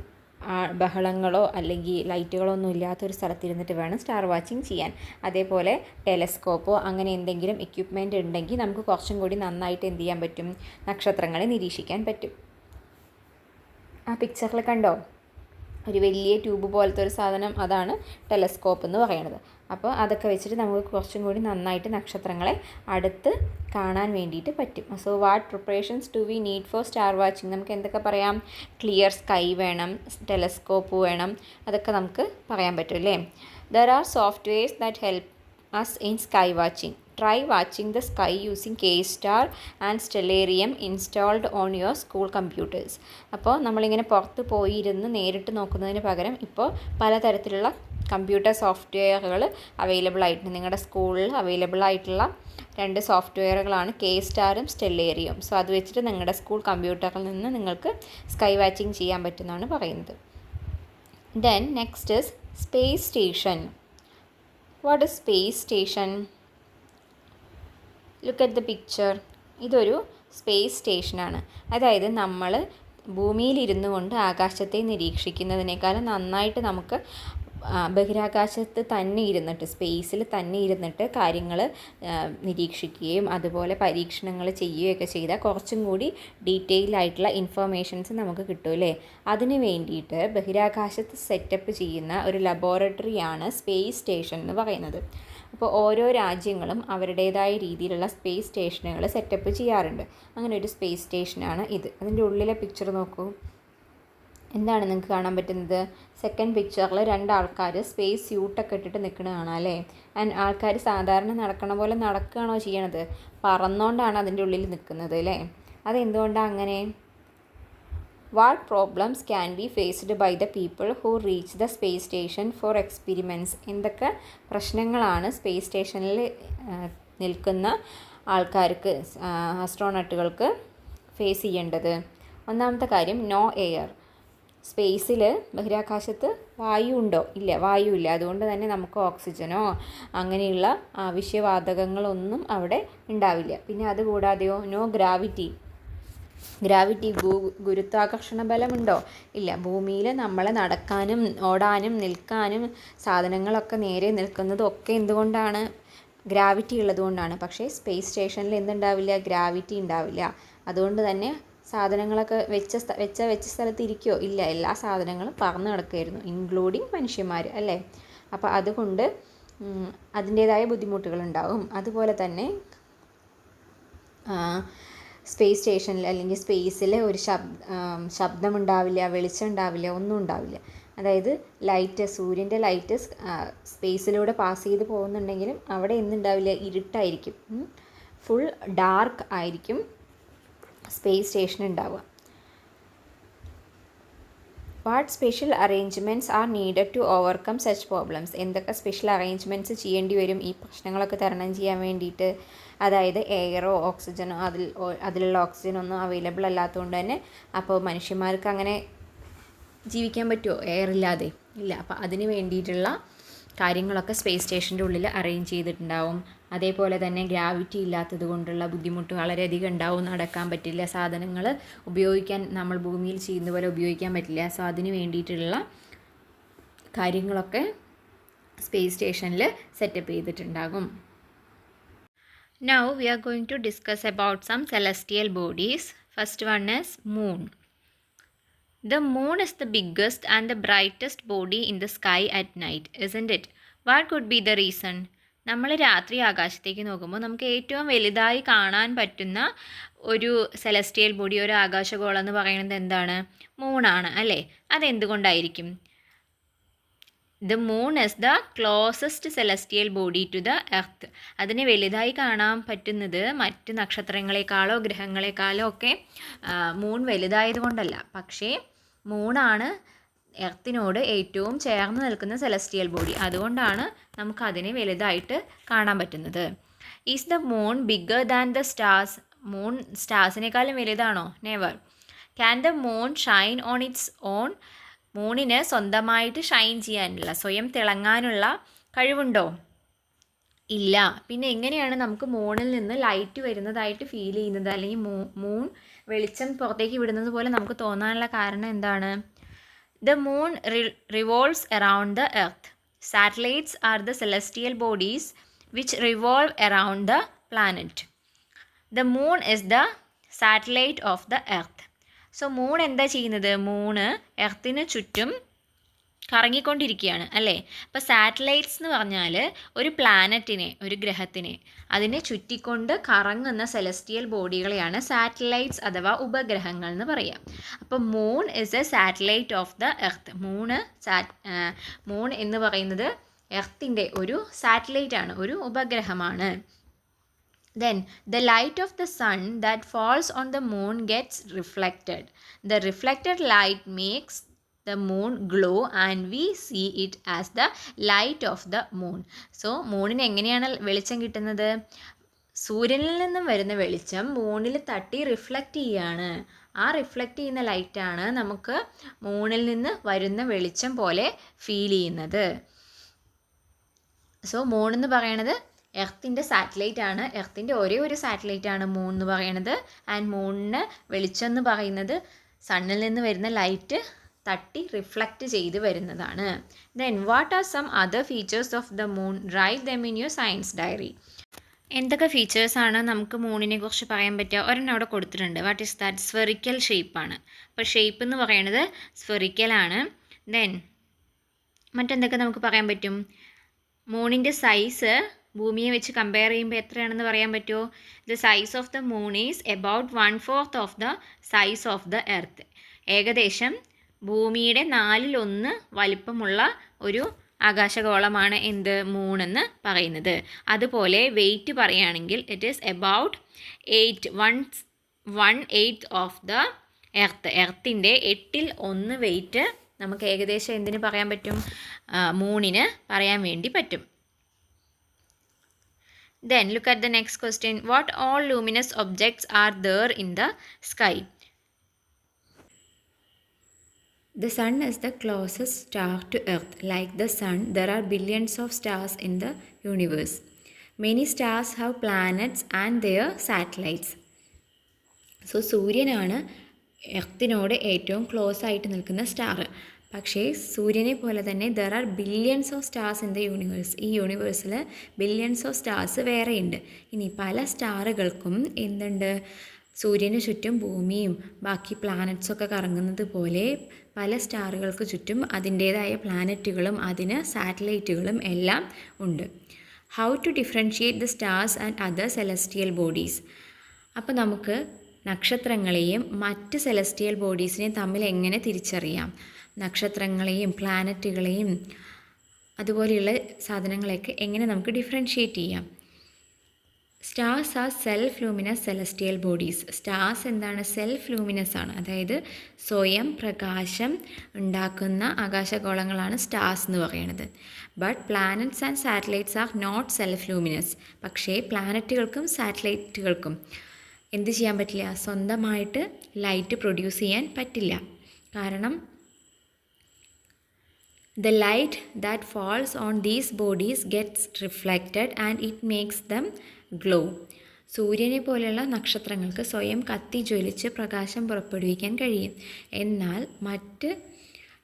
S1: ബഹളങ്ങളോ അല്ലെങ്കിൽ ലൈറ്റുകളോ ഒന്നും ഇല്ലാത്തൊരു സ്ഥലത്തിരുന്നിട്ട് വേണം സ്റ്റാർ വാച്ചിങ് ചെയ്യാൻ. അതേപോലെ ടെലസ്കോപ്പോ അങ്ങനെ എന്തെങ്കിലും എക്യുപ്മെൻറ്റ് ഉണ്ടെങ്കിൽ നമുക്ക് കുറച്ചും കൂടി നന്നായിട്ട് എന്ത് ചെയ്യാൻ പറ്റും? നക്ഷത്രങ്ങളെ നിരീക്ഷിക്കാൻ പറ്റും. ആ പിക്ചറിൽ കണ്ടോ, ഒരു വലിയ ട്യൂബ് പോലത്തെ ഒരു സാധനം, അതാണ് ടെലസ്കോപ്പ് എന്ന് പറയുന്നത്. അപ്പോൾ അതൊക്കെ വെച്ചിട്ട് നമുക്ക് കുറച്ചും കൂടി നന്നായിട്ട് നക്ഷത്രങ്ങളെ അടുത്ത് കാണാൻ വേണ്ടിയിട്ട് പറ്റും. So what preparations do we need for star watching? നമുക്ക് എന്തൊക്കെ പറയാം? ക്ലിയർ സ്കൈ വേണം, ടെലസ്കോപ്പ് വേണം, അതൊക്കെ നമുക്ക് പറയാൻ പറ്റും അല്ലേ. There are softwares that help us in sky watching. Try watching the sky using K-Star and Stellarium installed on your school computers. അപ്പോൾ നമ്മളിങ്ങനെ പുറത്ത് പോയി ഇരുന്ന് നേരിട്ട് നോക്കുന്നതിന് പകരം ഇപ്പോൾ പലതരത്തിലുള്ള കമ്പ്യൂട്ടർ സോഫ്റ്റ്വെയറുകൾ അവൈലബിൾ ആയിട്ടുണ്ട്. നിങ്ങളുടെ സ്കൂളിൽ അവൈലബിൾ ആയിട്ടുള്ള 2 സോഫ്റ്റ്വെയറുകളാണ് K-Starഉം Stellarium. സോ അത് വെച്ചിട്ട് നിങ്ങളുടെ സ്കൂൾ കമ്പ്യൂട്ടറിൽ നിന്ന് നിങ്ങൾക്ക് സ്കൈ വാച്ചിങ് ചെയ്യാൻ പറ്റുമെന്നാണ് പറയുന്നത്. Then next is space station. What is space station? Look at the picture. ഇതൊരു സ്പേസ് സ്റ്റേഷനാണ്. അതായത് നമ്മൾ ഭൂമിയിലിരുന്നു കൊണ്ട് ആകാശത്തെ നിരീക്ഷിക്കുന്നതിനേക്കാളും നന്നായിട്ട് നമുക്ക് ബഹിരാകാശത്ത് തന്നെ ഇരുന്നിട്ട്, സ്പേസിൽ തന്നെ ഇരുന്നിട്ട് കാര്യങ്ങൾ നിരീക്ഷിക്കുകയും അതുപോലെ പരീക്ഷണങ്ങൾ ചെയ്യുകയൊക്കെ ചെയ്താൽ കുറച്ചും കൂടി ഡീറ്റെയിൽ ആയിട്ടുള്ള ഇൻഫർമേഷൻസ് നമുക്ക് കിട്ടും അല്ലേ. അതിന് വേണ്ടിയിട്ട് ബഹിരാകാശത്ത് സെറ്റപ്പ് ചെയ്യുന്ന ഒരു ലബോറട്ടറിയാണ് സ്പേസ് സ്റ്റേഷൻ എന്ന് പറയുന്നത്. അപ്പോൾ ഓരോ രാജ്യങ്ങളും അവരുടേതായ രീതിയിലുള്ള സ്പേസ് സ്റ്റേഷനുകൾ സെറ്റപ്പ് ചെയ്യാറുണ്ട്. അങ്ങനെ ഒരു സ്പേസ് സ്റ്റേഷനാണ് ഇത്. അതിൻ്റെ ഉള്ളിലെ പിക്ചർ നോക്കൂ. എന്താണ് നിങ്ങൾക്ക് കാണാൻ പറ്റുന്നത്? സെക്കൻഡ് പിക്ചറിൽ 2 ആൾക്കാർ സ്പേസ് സ്യൂട്ടൊക്കെ ഇട്ടിട്ട് നിൽക്കണ കാണാം അല്ലേ. ആൻഡ് ആൾക്കാർ സാധാരണ നടക്കണ പോലെ നടക്കുകയാണോ ചെയ്യണത്? പറന്നുകൊണ്ടാണ് അതിൻ്റെ ഉള്ളിൽ നിൽക്കുന്നത് അല്ലേ. അതെന്തുകൊണ്ടാണ് അങ്ങനെ? What problems can be faced by the people who reach the space station for experiments? എന്തൊക്കെ പ്രശ്നങ്ങളാണ് സ്പേസ് സ്റ്റേഷനിൽ നിൽക്കുന്ന ആൾക്കാർക്ക്, ആസ്ട്രോണട്ടുകൾക്ക് ഫേസ് ചെയ്യേണ്ടത്? ഒന്നാമത്തെ കാര്യം, നോ എയർ. സ്പേസിൽ ബഹിരാകാശത്ത് വായു ഉണ്ടോ? ഇല്ല, വായു ഇല്ല. അതുകൊണ്ട് തന്നെ നമുക്ക് ഓക്സിജനോ അങ്ങനെയുള്ള ആവശ്യവാതകങ്ങളൊന്നും അവിടെ ഉണ്ടാവില്ല. പിന്നെ അതുകൂടാതെയോ, നോ ഗ്രാവിറ്റി. ഗുരുത്വാകർഷണ ബലമുണ്ടോ? ഇല്ല. ഭൂമിയിൽ നമ്മൾ നടക്കാനും ഓടാനും നിൽക്കാനും സാധനങ്ങളൊക്കെ നേരെ നിൽക്കുന്നതും ഒക്കെ എന്തുകൊണ്ടാണ്? ഗ്രാവിറ്റി ഉള്ളതുകൊണ്ടാണ്. പക്ഷേ സ്പേസ് സ്റ്റേഷനിൽ എന്തുണ്ടാവില്ല? ഗ്രാവിറ്റി ഉണ്ടാവില്ല. അതുകൊണ്ട് തന്നെ സാധനങ്ങളൊക്കെ വെച്ച സ്ഥലത്ത് ഇരിക്കുമോ? ഇല്ല. എല്ലാ സാധനങ്ങളും പറന്ന് നടക്കുമായിരുന്നു, ഇൻക്ലൂഡിങ് മനുഷ്യന്മാർ അല്ലേ. അപ്പോൾ അതുകൊണ്ട് അതിൻ്റേതായ ബുദ്ധിമുട്ടുകളുണ്ടാവും. അതുപോലെ തന്നെ സ്പേസ് സ്റ്റേഷനിൽ അല്ലെങ്കിൽ സ്പേസിൽ ഒരു ശബ്ദമുണ്ടാവില്ല, വെളിച്ചം ഉണ്ടാവില്ല, ഒന്നും ഉണ്ടാവില്ല. അതായത് ലൈറ്റ്, സൂര്യൻ്റെ ലൈറ്റ് സ്പേസിലൂടെ പാസ് ചെയ്ത് പോകുന്നുണ്ടെങ്കിലും അവിടെ എന്തുണ്ടാവില്ല? ഇരുട്ടായിരിക്കും, ഫുൾ ഡാർക്ക് ആയിരിക്കും സ്പേസ് സ്റ്റേഷൻ ഉണ്ടാവുക. What special arrangements are needed to overcome such problems? എന്തൊക്കെ സ്പെഷ്യൽ അറേഞ്ച്മെൻറ്റ്സ് ചെയ്യേണ്ടി വരും ഈ പ്രശ്നങ്ങളൊക്കെ തരണം ചെയ്യാൻ വേണ്ടിയിട്ട്? അതായത് എയറോ ഓക്സിജനോ അതിലുള്ള ഓക്സിജനൊന്നും അവൈലബിൾ അല്ലാത്തതുകൊണ്ട് തന്നെ അപ്പോൾ മനുഷ്യന്മാർക്ക് അങ്ങനെ ജീവിക്കാൻ പറ്റുമോ എയർ ഇല്ലാതെ? ഇല്ല. അപ്പോൾ അതിന് വേണ്ടിയിട്ടുള്ള കാര്യങ്ങളൊക്കെ സ്പേസ് സ്റ്റേഷൻ്റെ ഉള്ളിൽ അറേഞ്ച് ചെയ്തിട്ടുണ്ടാവും. അതേപോലെ തന്നെ ഗ്രാവിറ്റി ഇല്ലാത്തത് കൊണ്ടുള്ള ബുദ്ധിമുട്ട് വളരെയധികം ഉണ്ടാവും. നടക്കാൻ പറ്റില്ല, സാധനങ്ങൾ ഉപയോഗിക്കാൻ നമ്മൾ ഭൂമിയിൽ ചെയ്യുന്ന പോലെ ഉപയോഗിക്കാൻ പറ്റില്ല. സോ അതിന് വേണ്ടിയിട്ടുള്ള കാര്യങ്ങളൊക്കെ സ്പേസ് സ്റ്റേഷനിൽ സെറ്റപ്പ് ചെയ്തിട്ടുണ്ടാകും. Now we are going to discuss about some celestial bodies. First one is moon. The moon is the biggest and the brightest body in the sky at night, isn't it? What could be the reason? നമ്മൾ രാത്രി ആകാശത്തേക്ക് നോക്കുമ്പോൾ നമുക്ക് ഏറ്റവും വലുതായി കാണാൻ പറ്റുന്ന ഒരു സെലസ്റ്റിയൽ ബോഡി, ഒരു ആകാശഗോളം എന്ന് പറയുന്നത് എന്താണ്? മൂണാണ് അല്ലേ. അതെന്തുകൊണ്ടായിരിക്കും? The moon is the closest celestial body to the earth. അതിനെ വലുതായി കാണാൻ പറ്റുന്നത് മറ്റ് നക്ഷത്രങ്ങളെക്കാളോ ഗ്രഹങ്ങളെക്കാളോ ഒക്കെ മൂൺ വലുതായത് കൊണ്ടല്ല, പക്ഷേ മൂണാണ് എർത്തിനോട് ഏറ്റവും ചേർന്ന് നിൽക്കുന്ന സെലസ്റ്റിയൽ ബോഡി. അതുകൊണ്ടാണ് നമുക്കതിനെ വലുതായിട്ട് കാണാൻ പറ്റുന്നത്. Is the moon bigger than the stars? Moon സ്റ്റാർസിനേക്കാളും വലുതാണോ? Never. Can the moon shine on its own? മൂണിന് സ്വന്തമായിട്ട് ഷൈൻ ചെയ്യാനുള്ള, സ്വയം തിളങ്ങാനുള്ള കഴിവുണ്ടോ? ഇല്ല. പിന്നെ എങ്ങനെയാണ് നമുക്ക് മൂണിൽ നിന്ന് ലൈറ്റ് വരുന്നതായിട്ട് ഫീൽ ചെയ്യുന്നത്, അല്ലെങ്കിൽ മൂൺ വെളിച്ചം പുറത്തേക്ക് വിടുന്നത് പോലെ നമുക്ക് തോന്നാനുള്ള കാരണം എന്താണ്? The moon revolves around the earth. Satellites are the celestial bodies which revolve around the planet. The moon is the satellite of the earth. So moon എന്താ ചെയ്യുന്നത്? മൂണ് എർത്തിന് ചുറ്റും കറങ്ങിക്കൊണ്ടിരിക്കുകയാണ് അല്ലേ? അപ്പോൾ സാറ്റലൈറ്റ്സ് എന്ന് പറഞ്ഞാൽ ഒരു പ്ലാനറ്റിനെ, ഒരു ഗ്രഹത്തിനെ അതിനെ ചുറ്റിക്കൊണ്ട് കറങ്ങുന്ന സെലസ്റ്റിയൽ ബോഡികളെയാണ് സാറ്റലൈറ്റ്സ് അഥവാ ഉപഗ്രഹങ്ങൾ എന്ന് പറയാം. അപ്പോൾ moon is A satellite of the earth. Moon എന്ന് പറയുന്നത് എർത്തിൻ്റെ ഒരു സാറ്റലൈറ്റ് ആണ്, ഒരു ഉപഗ്രഹമാണ്. Then the light of the sun that falls on the moon gets reflected. The reflected light makes the moon glow and we see it as the light of the moon. So മൂണിന് എങ്ങനെയാണ് വെളിച്ചം കിട്ടുന്നത്? സൂര്യനിൽ നിന്നും വരുന്ന വെളിച്ചം മൂണിൽ തട്ടി reflect ചെയ്യുകയാണ്. ആ റിഫ്ലക്റ്റ് ചെയ്യുന്ന ലൈറ്റാണ് നമുക്ക് മൂണിൽ നിന്ന് വരുന്ന വെളിച്ചം പോലെ ഫീൽ ചെയ്യുന്നത്. സോ മൂൺ എന്ന് പറയണത് എർത്തിൻ്റെ സാറ്റലൈറ്റ് ആണ്. എർത്തിൻ്റെ ഒരേ ഒരു സാറ്റലൈറ്റ് ആണ് മൂൺ എന്ന് പറയണത്. ആൻഡ് മൂണിന് വെളിച്ചം എന്ന് പറയുന്നത് സണ്ണിൽ നിന്ന് വരുന്ന ലൈറ്റ് തട്ടി റിഫ്ലക്റ്റ് ചെയ്ത് വരുന്നതാണ്. Then what are some other features of the moon? Write them in your science diary. എന്തൊക്കെ ഫീച്ചേഴ്സാണ് നമുക്ക് മൂണിനെ കുറിച്ച് പറയാൻ പറ്റുക? ഒരെണ്ണം അവിടെ കൊടുത്തിട്ടുണ്ട്. What is that? സ്ഫെറിക്കൽ ഷേപ്പാണ്. അപ്പോൾ ഷേപ്പ് എന്ന് പറയുന്നത് സ്ഫെറിക്കലാണ്. ദെൻ മറ്റെന്തൊക്കെ നമുക്ക് പറയാൻ പറ്റും? മൂണിൻ്റെ സൈസ് ഭൂമിയെ വെച്ച് കമ്പയർ ചെയ്യുമ്പോൾ എത്രയാണെന്ന് പറയാൻ പറ്റുമോ? The size of the moon is about 1/4 of the size of the earth. ഏകദേശം ഭൂമിയുടെ 1/4 വലിപ്പമുള്ള ഒരു ആകാശഗോളമാണ് എന്ത്? മൂണെന്ന് പറയുന്നത്. അതുപോലെ വെയിറ്റ് പറയുകയാണെങ്കിൽ it is about 1/8 of the earth. എർത്തിൻ്റെ 1/8 വെയിറ്റ് നമുക്ക് ഏകദേശം എന്തിന് പറയാൻ പറ്റും? മൂണിന് പറയാൻ വേണ്ടി പറ്റും. Then look at the next question. What all luminous objects are there in the sky? The sun is the closest star to Earth. Like the sun, there are billions of stars in the universe. Many stars have planets and their satellites. So സൂര്യനാണ് എർത്തിനോട് ഏറ്റവും close ആയിട്ട് നിൽക്കുന്ന star. പക്ഷേ സൂര്യനെ പോലെ തന്നെ there are billions of stars in the universe. ഈ യൂണിവേഴ്സിൽ billions of stars വേറെയുണ്ട്. ഇനി പല സ്റ്റാറുകൾക്കും എന്തുണ്ട്? സൂര്യന് ചുറ്റും ഭൂമിയും ബാക്കി പ്ലാനറ്റ്സൊക്കെ കറങ്ങുന്നത് പോലെ പല സ്റ്റാറുകൾക്ക് ചുറ്റും അതിൻ്റേതായ പ്ലാനറ്റുകളും അതിന് സാറ്റലൈറ്റുകളും എല്ലാം ഉണ്ട്. How to differentiate the stars and other celestial bodies. അപ്പോൾ നമുക്ക് നക്ഷത്രങ്ങളെയും മറ്റ് സെലസ്റ്റിയൽ ബോഡീസിനെയും തമ്മിൽ എങ്ങനെ തിരിച്ചറിയാം? നക്ഷത്രങ്ങളെയും പ്ലാനറ്റുകളെയും അതുപോലെയുള്ള സാധനങ്ങളെയൊക്കെ എങ്ങനെ നമുക്ക് ഡിഫറൻഷിയേറ്റ് ചെയ്യാം? Stars are self luminous celestial bodies. Stars എന്താണ്? സെൽഫ് ലൂമിനസ് ആണ്. അതായത് സ്വയം പ്രകാശം ഉണ്ടാക്കുന്ന ആകാശഗോളങ്ങളാണ് സ്റ്റാർസ് എന്ന് പറയുന്നത്. But planets and satellites are not self luminous. പക്ഷേ പ്ലാനറ്റുകൾക്കും സാറ്റലൈറ്റുകൾക്കും എന്ത് ചെയ്യാൻ പറ്റില്ല? സ്വന്തമായിട്ട് ലൈറ്റ് പ്രൊഡ്യൂസ് ചെയ്യാൻ പറ്റില്ല. കാരണം the light that falls on these bodies gets reflected and it makes them glow. സൂര്യനെ പോലെയുള്ള നക്ഷത്രങ്ങൾക്ക് സ്വയം കത്തി ജ്വലിച്ച് പ്രകാശം പുറപ്പെടുവിക്കാൻ കഴിയും. എന്നാൽ മറ്റ്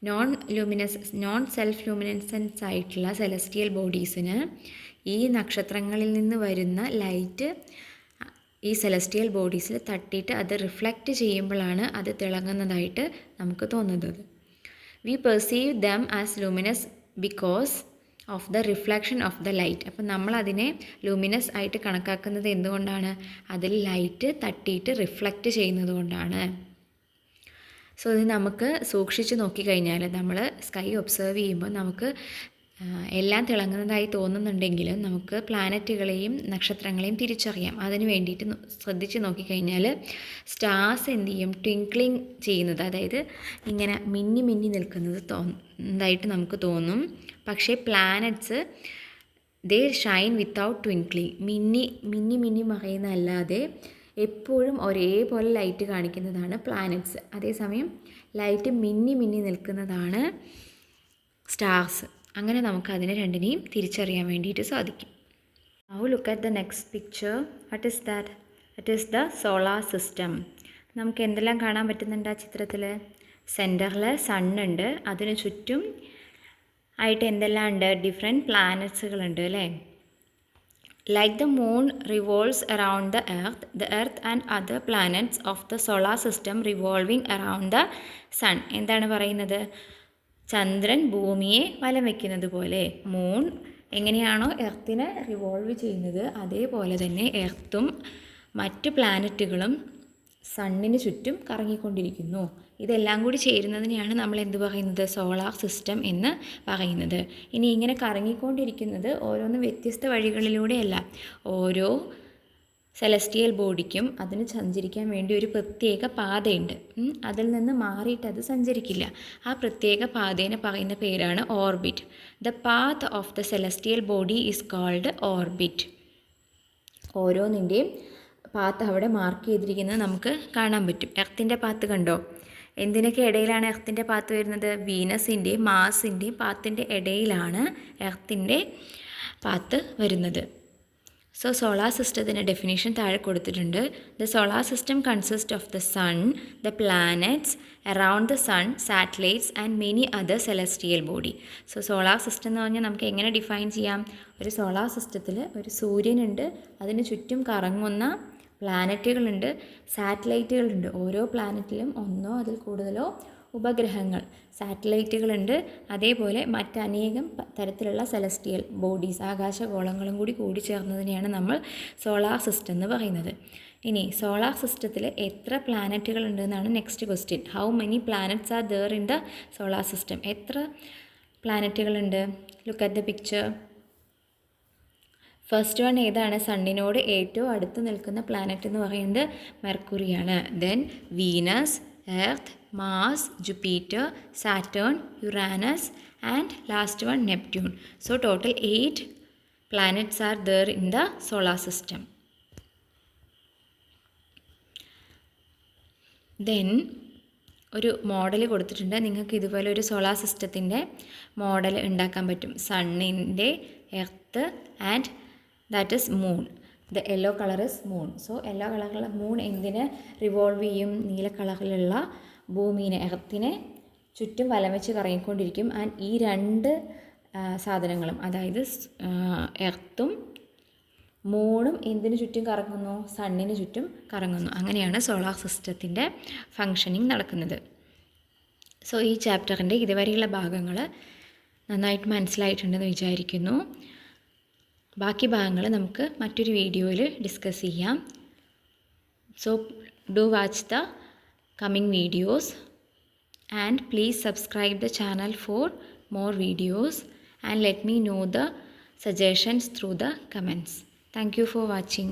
S1: നോൺ സെൽഫ് ലൂമിനസൻസ് ആയിട്ടുള്ള സെലസ്റ്റിയൽ ബോഡീസിന് ഈ നക്ഷത്രങ്ങളിൽ നിന്ന് വരുന്ന ലൈറ്റ് ഈ സെലസ്റ്റിയൽ ബോഡീസിൽ തട്ടിയിട്ട് അത് റിഫ്ലക്റ്റ് ചെയ്യുമ്പോഴാണ് അത് തിളങ്ങുന്നതായിട്ട് നമുക്ക് തോന്നുന്നത്. We perceive them as luminous because of the reflection of the light. അപ്പം നമ്മൾ അതിനെ ലൂമിനസ് ആയിട്ട് കണക്കാക്കുന്നത് എന്തുകൊണ്ടാണ്? അതിൽ ലൈറ്റ് തട്ടിയിട്ട് റിഫ്ലക്റ്റ് ചെയ്യുന്നത് കൊണ്ടാണ്. സോ ഇത് നമുക്ക് സൂക്ഷിച്ച് നോക്കിക്കഴിഞ്ഞാൽ നമ്മൾ സ്കൈ ഒബ്സർവ് ചെയ്യുമ്പോൾ നമുക്ക് എല്ലാം തിളങ്ങുന്നതായി തോന്നുന്നുണ്ടെങ്കിലും നമുക്ക് പ്ലാനറ്റുകളെയും നക്ഷത്രങ്ങളെയും തിരിച്ചറിയാം. അതിന് വേണ്ടിയിട്ട് ശ്രദ്ധിച്ച് നോക്കിക്കഴിഞ്ഞാൽ സ്റ്റാർസ് എന്ത് ചെയ്യും? ട്വിങ്ക്ലിങ് ചെയ്യുന്നത്, അതായത് ഇങ്ങനെ മിന്നി മിന്നി നിൽക്കുന്നത് തോന്നുന്നതായിട്ട് നമുക്ക് തോന്നും. പക്ഷേ പ്ലാനറ്റ്സ് ദേ ഷൈൻ വിത്തൗട്ട് ട്വിങ്ക്ലിങ്. മിന്നി മിന്നി മറയുന്നതല്ലാതെ എപ്പോഴും ഒരേപോലെ ലൈറ്റ് കാണിക്കുന്നതാണ് പ്ലാനറ്റ്സ്. അതേസമയം ലൈറ്റ് മിന്നി മിന്നി നിൽക്കുന്നതാണ് സ്റ്റാർസ്. അങ്ങനെ നമുക്ക് അതിനെ രണ്ടിനെയും തിരിച്ചറിയാൻ വേണ്ടിയിട്ട് സാധിക്കും. Now look at the next picture. What is that? It is the solar system. നമുക്ക് എന്തെല്ലാം കാണാൻ പറ്റുന്നുണ്ട് ആ ചിത്രത്തിൽ? സെൻറ്ററിൽ സണ്ണുണ്ട്, അതിന് ചുറ്റും ആയിട്ട് എന്തെല്ലാം ഉണ്ട്? ഡിഫറെൻറ്റ് പ്ലാനറ്റ്സുകളുണ്ട് അല്ലേ? Like the moon revolves around the earth and other planets of the solar system revolving around the sun. എന്താണ് പറയുന്നത്? ചന്ദ്രൻ ഭൂമിയെ വലം വയ്ക്കുന്നത് പോലെ മൂൺ എങ്ങനെയാണോ എർത്തിനെ റിവോൾവ് ചെയ്യുന്നത് അതേപോലെ തന്നെ എർത്തും മറ്റ് പ്ലാനറ്റുകളും സണ്ണിന് ചുറ്റും കറങ്ങിക്കൊണ്ടിരിക്കുന്നു. ഇതെല്ലാം കൂടി ചേരുന്നതിനെയാണ് നമ്മൾ എന്ത് പറയുന്നത്? സോളാർ സിസ്റ്റം എന്ന് പറയുന്നത്. ഇനി ഇങ്ങനെ കറങ്ങിക്കൊണ്ടിരിക്കുന്നത് ഓരോന്ന് വ്യത്യസ്ത വഴികളിലൂടെയല്ല. ഓരോ സെലസ്റ്റിയൽ ബോഡിക്കും അതിന് സഞ്ചരിക്കാൻ വേണ്ടി ഒരു പ്രത്യേക പാതയുണ്ട്. അതിൽ നിന്ന് മാറിയിട്ട് അത് സഞ്ചരിക്കില്ല. ആ പ്രത്യേക പാതേനെ പറയുന്ന പേരാണ് orbit. The path of the celestial body is called orbit. ഓരോന്നിൻ്റെയും പാത്ത് അവിടെ മാർക്ക് ചെയ്തിരിക്കുന്നത് നമുക്ക് കാണാൻ പറ്റും. എർത്തിൻ്റെ പാത്ത് കണ്ടോ? എന്തിനൊക്കെ ഇടയിലാണ് എർത്തിൻ്റെ പാത്ത് വരുന്നത്? വീനസിൻ്റെയും മാസിൻ്റെയും പാത്തിൻ്റെ ഇടയിലാണ് എർത്തിൻ്റെ പാത്ത് വരുന്നത്. സോ സോളാർ സിസ്റ്റത്തിൻ്റെ ഡെഫിനേഷൻ താഴെ കൊടുത്തിട്ടുണ്ട്. The solar system consist of the sun, the planets around the sun, satellites and many other celestial body. So solar system എന്ന് പറഞ്ഞാൽ നമുക്ക് എങ്ങനെ ഡിഫൈൻ ചെയ്യാം? ഒരു സോളാർ സിസ്റ്റത്തിൽ ഒരു സൂര്യനുണ്ട്, അതിന് ചുറ്റും കറങ്ങുന്ന പ്ലാനറ്റുകളുണ്ട്, സാറ്റലൈറ്റുകളുണ്ട്. ഓരോ പ്ലാനറ്റിലും ഒന്നോ അതിൽ കൂടുതലോ ഉപഗ്രഹങ്ങൾ, സാറ്റലൈറ്റുകളുണ്ട്. അതേപോലെ മറ്റനേകം തരത്തിലുള്ള സെലസ്റ്റിയൽ ബോഡീസ്, ആകാശഗോളങ്ങളും കൂടി ചേർന്നതിനെയാണ് നമ്മൾ സോളാർ സിസ്റ്റം എന്ന് പറയുന്നത്. ഇനി സോളാർ സിസ്റ്റത്തിൽ എത്ര പ്ലാനറ്റുകൾ ഉണ്ടെന്നാണ് next question. How many planets are there in the solar system? എത്ര പ്ലാനറ്റുകളുണ്ട്? Look at the picture. First one ഏതാണ്? സണ്ണിനോട് ഏറ്റവും അടുത്ത് നിൽക്കുന്ന പ്ലാനറ്റ് എന്ന് പറയുന്നത് മെർക്കുറിയാണ്. Then Venus, Earth, Mars, Jupiter, Saturn, Uranus and last one Neptune. So total 8 planets are there in the solar system. Then ഒരു മോഡൽ കൊടുത്തിട്ടുണ്ട്. നിങ്ങൾക്ക് ഇതുപോലെ ഒരു സോളാർ സിസ്റ്റത്തിൻ്റെ മോഡൽ ഉണ്ടാക്കാൻ പറ്റും. സണ്ണിൻ്റെ, Earth and that is moon. The yellow colour is moon. So yellow കളറിലുള്ള മൂൺ എന്തിനെ റിവോൾവ് ചെയ്യും? നീല കളറിലുള്ള ഭൂമിനെ, എർത്തിനെ ചുറ്റും വലം വെച്ച് കറങ്ങിക്കൊണ്ടിരിക്കും. ആൻഡ് ഈ രണ്ട് സാധനങ്ങളും, അതായത് എർത്തും മൂണും എന്തിനു ചുറ്റും കറങ്ങുന്നു? സണ്ണിന് ചുറ്റും കറങ്ങുന്നു. അങ്ങനെയാണ് സോളാർ സിസ്റ്റത്തിൻ്റെ ഫങ്ഷനിങ് നടക്കുന്നത്. സോ ഈ ചാപ്റ്ററിൻ്റെ ഇതുവരെയുള്ള ഭാഗങ്ങൾ നന്നായിട്ട് മനസ്സിലായിട്ടുണ്ടെന്ന് വിചാരിക്കുന്നു. ബാക്കി ഭാഗങ്ങൾ നമുക്ക് മറ്റൊരു വീഡിയോയിൽ ഡിസ്കസ് ചെയ്യാം. So do watch the coming videos and please subscribe the channel for more videos and let me know the suggestions through the comments. Thank you for watching.